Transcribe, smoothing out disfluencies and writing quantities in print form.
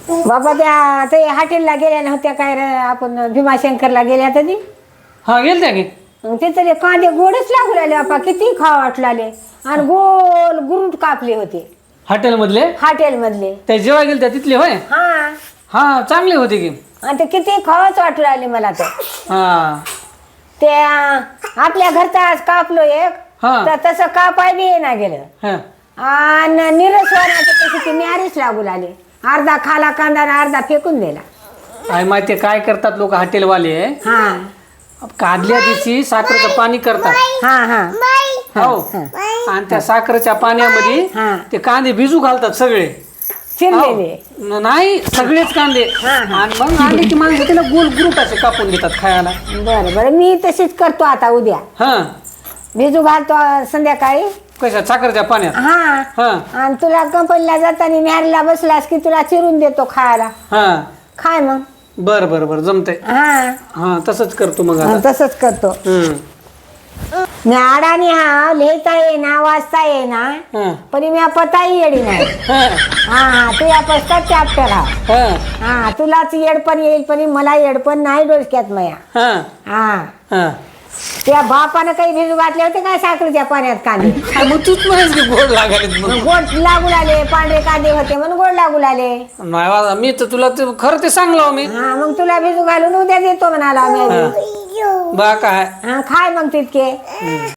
बाबा त्या ते हॉटेलला गेल्या नव्हत्या काय रे, आपण भीमाशंकरला गेल्या तरी हा गेलत्या की तिथे ते कांदे गोडच लागू राहिले बापा, किती खावा वाटलाले आणि गोल गुरुट कापले होते हॉटेल मधले हॉटेल मधले. ते जेव्हा गेलत्या तिथले होय. हा हा चांगले होते की. आणि ते किती खावाच वाटू राहिले मला तर. हा ते आपल्या घरचा आज कापलो एक हा. तर तसं कापाय बी येईना गेलं हा आणि निरस्वराचे तसे ते न्यारीच लागू लागले. अर्धा खाला कांदा आणि अर्धा फेकून दिला. काय माहितीये काय करतात लोक हॉटेलवाले, हा काढल्या दिवशी साखरेचं पाणी करतात. हा हा हो आणि त्या साखरेच्या पाण्यामध्ये हा. ते कांदे भिजू घालतात सगळे. चिरलेले. नाही सगळेच कांदे हा, हा. आणि मग आले की माणसं त्याला गोल ग्रुप असे कापून देतात खायला. बरं बरं मी तशीच करतो आता उद्या. हा भिजू घालतो संध्याकाळी. कशा साखरेच्या पाण्यात. हा हा आणि तुला कंपनीला जाताना न्यारीला बसलास की तुला चिरून देतो खायला. हा खाय मग. बर बर बर जमतंय. हा हा तसंच करतो मग आता. तसंच करतो. हम्म. अडाणी हा लिहिता येईना वाचता येईना हा. पण मी पताही येडी नाही. हा. हा तू या पस्तात चॅप्टर हा. हा. हा तुलाच येडपण येईल पण मला येडपण नाही डोसक्यात मया. हा. हा हा. त्या बापानं काही भिजू घातले होते काय साखरेच्या पाण्यात कांदे. हा, मग तूच म्हणायच की गोड लागायलेत म्हणून. गोड लागू लागले, पांढरे कांदे होते म्हणून गोड लागू लागले. नाही बाबा, मी तर तुला ते खरं ते सांगलो मी. हा मग तुला भिजू घालून उद्या देतो म्हणाला आम्ही. बा काय हा खाय मग तितके.